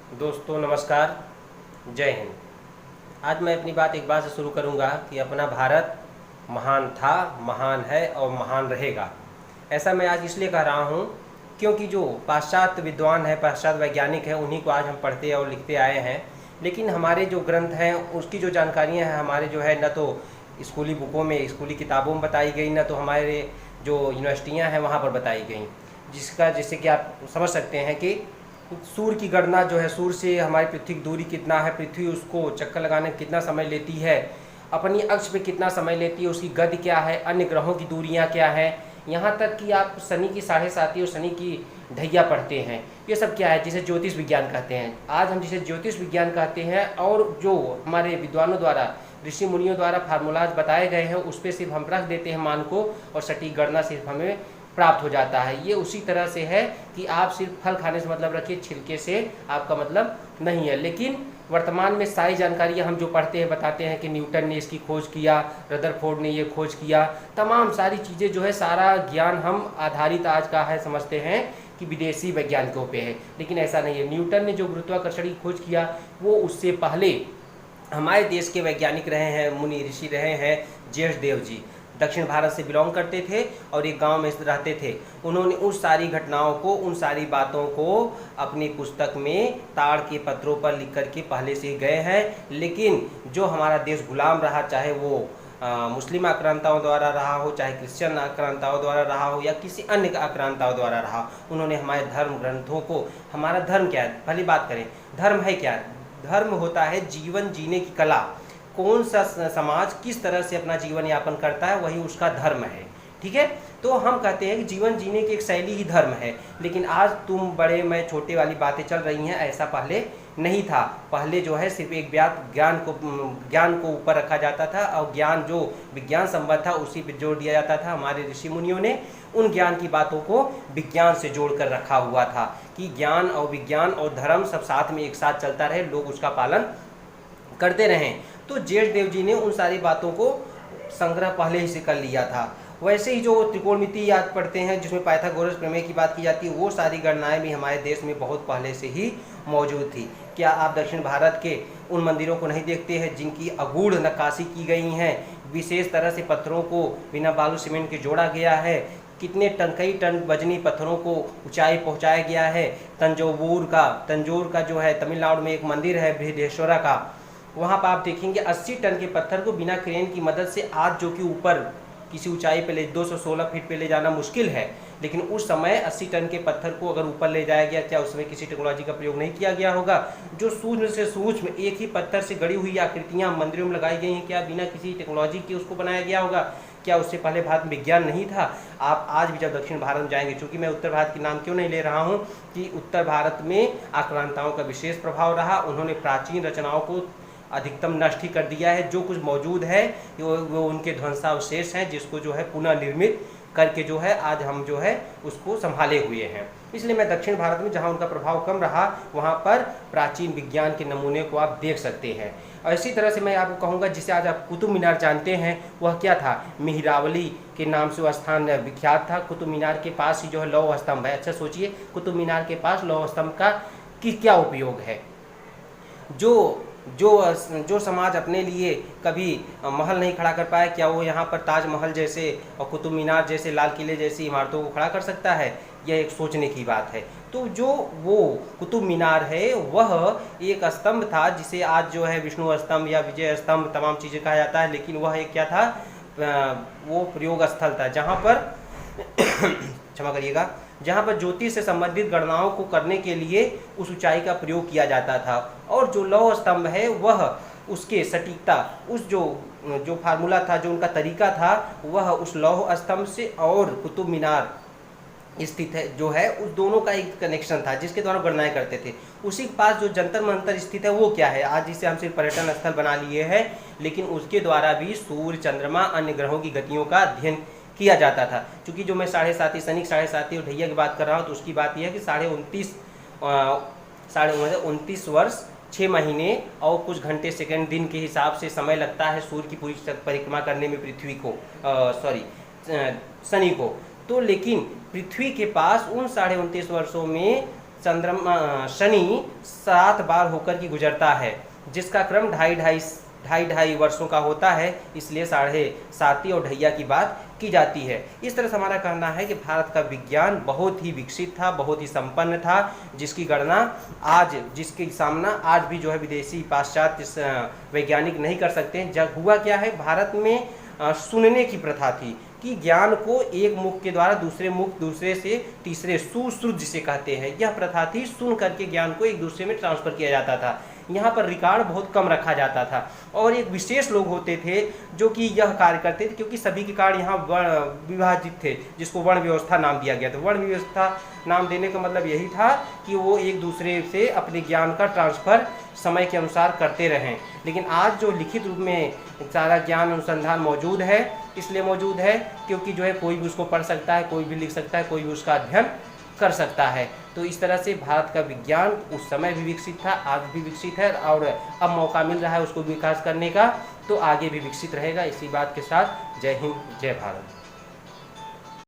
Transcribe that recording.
दोस्तों नमस्कार, जय हिंद। आज मैं अपनी बात एक बात से शुरू करूंगा कि अपना भारत महान था, महान है और महान रहेगा। ऐसा मैं आज इसलिए कह रहा हूं क्योंकि जो पाश्चात्य विद्वान है, पाश्चात्य वैज्ञानिक हैं, उन्हीं को आज हम पढ़ते और लिखते आए हैं। लेकिन हमारे जो ग्रंथ हैं उसकी जो जानकारियाँ हैं हमारे जो है न तो स्कूली बुकों में, स्कूली किताबों में बताई गई, न तो हमारे जो यूनिवर्सिटियाँ हैं वहाँ पर बताई गई, जैसे कि आप समझ सकते हैं कि सूर्य की गणना जो है, सूर्य से हमारी पृथ्वी की दूरी कितना है, पृथ्वी उसको चक्कर लगाने में कितना समय लेती है, अपनी अक्ष पे कितना समय लेती है, उसकी गति क्या है, अन्य ग्रहों की दूरियां क्या हैं, यहाँ तक कि आप शनि की 7.5 और शनि की ढैया पढ़ते हैं। ये सब क्या है, जिसे ज्योतिष विज्ञान कहते हैं। आज हम जिसे ज्योतिष विज्ञान कहते हैं और जो हमारे विद्वानों द्वारा, ऋषि मुनियों द्वारा फार्मूलाज बताए गए हैं, उस पर सिर्फ हम रख देते हैं मान को और सटीक गणना सिर्फ हमें प्राप्त हो जाता है। ये उसी तरह से है कि आप सिर्फ फल खाने से मतलब रखिए, छिलके से आपका मतलब नहीं है। लेकिन वर्तमान में सारी जानकारियाँ हम जो पढ़ते हैं बताते हैं कि न्यूटन ने इसकी खोज किया, रदरफोर्ड ने ये खोज किया, तमाम सारी चीज़ें जो है, सारा ज्ञान हम आधारित आज का है समझते हैं कि विदेशी वैज्ञानिकों पे है। लेकिन ऐसा नहीं है। न्यूटन ने जो गुरुत्वाकर्षण की खोज किया वो उससे पहले हमारे देश के वैज्ञानिक रहे हैं, मुनि ऋषि रहे हैं। जेठदेव जी दक्षिण भारत से बिलोंग करते थे और एक गांव में रहते थे। उन्होंने उस सारी घटनाओं को, उन सारी बातों को अपनी पुस्तक में ताड़ के पत्रों पर लिख करके पहले से ही गए हैं। लेकिन जो हमारा देश गुलाम रहा, चाहे वो मुस्लिम आक्रांताओं द्वारा रहा हो, चाहे क्रिश्चियन आक्रांताओं द्वारा रहा हो या किसी अन्य आक्रांताओं द्वारा रहा, उन्होंने हमारे धर्म ग्रंथों को, हमारा धर्म क्या है, पहली बात करें, धर्म है क्या? धर्म होता है जीवन जीने की कला। कौन सा समाज किस तरह से अपना जीवन यापन करता है, वही उसका धर्म है। ठीक है, तो हम कहते हैं कि जीवन जीने की एक शैली ही धर्म है। लेकिन आज तुम बड़े मैं छोटे वाली बातें चल रही हैं, ऐसा पहले नहीं था। पहले जो है सिर्फ एक ज्ञान को ऊपर रखा जाता था और ज्ञान जो विज्ञान संबद्ध था उसी पर जोर दिया जाता था। हमारे ऋषि मुनियों ने उन ज्ञान की बातों को विज्ञान से जोड़कर रखा हुआ था कि ज्ञान और विज्ञान और धर्म सब साथ में एक साथ चलता रहे, लोग उसका पालन करते रहें। तो जेठदेव जी ने उन सारी बातों को संग्रह पहले ही से कर लिया था। वैसे ही जो त्रिकोणमिति याद पढ़ते हैं, जिसमें पाइथागोरस प्रमेय की बात की जाती है, वो सारी गणनाएं भी हमारे देश में बहुत पहले से ही मौजूद थी। क्या आप दक्षिण भारत के उन मंदिरों को नहीं देखते हैं जिनकी अगूढ़ नक्काशी की गई हैं, विशेष तरह से पत्थरों को बिना बालू सीमेंट के जोड़ा गया है, कितने टन, कई टन वजनी पत्थरों को ऊंचाई पहुंचाया गया है। तंजौर का जो है तमिलनाडु में एक मंदिर है बृहदेश्वरा का, वहाँ पर आप देखेंगे 80 टन के पत्थर को बिना क्रेन की मदद से, आज जो कि ऊपर किसी ऊंचाई पे 216 फीट पे ले जाना मुश्किल है, लेकिन उस समय 80 टन के पत्थर को अगर ऊपर ले जाया गया, क्या उसमें किसी टेक्नोलॉजी का प्रयोग नहीं किया गया होगा? जो सूक्ष्म से सूक्ष्म एक ही पत्थर से गढ़ी हुई आकृतियाँ मंदिरों में लगाई गई हैं, क्या बिना किसी टेक्नोलॉजी के उसको बनाया गया होगा? क्या उससे पहले भारत में विज्ञान नहीं था? आप आज भी जब दक्षिण भारत में जाएंगे, चूँकि मैं उत्तर भारत के नाम क्यों नहीं ले रहा हूँ कि उत्तर भारत में आक्रांताओं का विशेष प्रभाव रहा। उन्होंने प्राचीन रचनाओं को अधिकतम नष्ट ही कर दिया है। जो कुछ मौजूद है वो उनके ध्वंसावशेष हैं, जिसको जो है पुनः निर्मित करके जो है आज हम जो है उसको संभाले हुए हैं। इसलिए मैं दक्षिण भारत में जहाँ उनका प्रभाव कम रहा, वहाँ पर प्राचीन विज्ञान के नमूने को आप देख सकते हैं। और इसी तरह से मैं आपको कहूँगा, जिसे आज आप कुतुब मीनार जानते हैं, वह क्या था? मिहिरावली के नाम से वह स्थान विख्यात था। कुतुब मीनार के पास ही जो है लौह स्तंभ है। अच्छा सोचिए, कुतुब मीनार के पास लौह स्तंभ का क्या उपयोग है? जो समाज अपने लिए कभी महल नहीं खड़ा कर पाया, क्या वो यहाँ पर ताजमहल जैसे और कुतुब मीनार जैसे, लाल किले जैसी इमारतों को खड़ा कर सकता है? यह एक सोचने की बात है। तो जो वो कुतुब मीनार है वह एक स्तंभ था, जिसे आज जो है विष्णु स्तंभ या विजय स्तंभ तमाम चीज़ें कहा जाता है। लेकिन वह एक क्या था? वो प्रयोग स्थल था जहाँ पर क्षमा करिएगा, जहाँ पर ज्योतिष से संबंधित गणनाओं को करने के लिए उस ऊंचाई का प्रयोग किया जाता था। और जो लौह स्तंभ है वह उसके सटीकता, उस जो फार्मूला था, जो उनका तरीका था, वह उस लौह स्तंभ से और कुतुब मीनार स्थित है जो है, उस दोनों का एक कनेक्शन था जिसके द्वारा गणनाएं करते थे। उसी के पास जो जंतर मंतर स्थित है वो क्या है? आज जिसे हम सिर्फ पर्यटन स्थल बना लिए हैं, लेकिन उसके द्वारा भी सूर्य, चंद्रमा, अन्य ग्रहों की गतियों का अध्ययन किया जाता था। क्योंकि जो मैं 7.5 सैनिक 7.5 और ढैया की बात कर रहा हूँ, तो उसकी बात यह है कि 29 वर्ष 6 महीने और कुछ घंटे सेकंड दिन के हिसाब से समय लगता है सूर्य की पूरी परिक्रमा करने में पृथ्वी को, शनि को। तो लेकिन पृथ्वी के पास उन 29.5 वर्षों में शनि 7 बार होकर के गुजरता है, जिसका क्रम ढाई वर्षों का होता है, इसलिए 7.5 और ढैया की बात की जाती है। इस तरह से हमारा कहना है कि भारत का विज्ञान बहुत ही विकसित था, बहुत ही संपन्न था, जिसकी सामना आज भी जो है विदेशी पाश्चात्य वैज्ञानिक नहीं कर सकते हैं। जब हुआ क्या है, भारत में सुनने की प्रथा थी कि ज्ञान को एक मुख के द्वारा दूसरे मुख, दूसरे से तीसरे, सुश्रुत जिसे कहते हैं, यह प्रथा थी। सुन करके ज्ञान को एक दूसरे में ट्रांसफर किया जाता था। यहाँ पर रिकॉर्ड बहुत कम रखा जाता था और एक विशेष लोग होते थे जो कि यह कार्य करते थे, क्योंकि सभी के कार्य यहाँ विभाजित थे, जिसको वर्ण व्यवस्था नाम दिया गया था। वर्ण व्यवस्था नाम देने का मतलब यही था कि वो एक दूसरे से अपने ज्ञान का ट्रांसफर समय के अनुसार करते रहें। लेकिन आज जो लिखित रूप में सारा ज्ञान अनुसंधान मौजूद है, इसलिए मौजूद है क्योंकि जो है कोई भी उसको पढ़ सकता है, कोई भी लिख सकता है, कोई भी उसका अध्ययन कर सकता है। तो इस तरह से भारत का विज्ञान उस समय भी विकसित था, आज भी विकसित है और अब मौका मिल रहा है उसको विकास करने का, तो आगे भी विकसित रहेगा। इसी बात के साथ जय हिंद, जय भारत।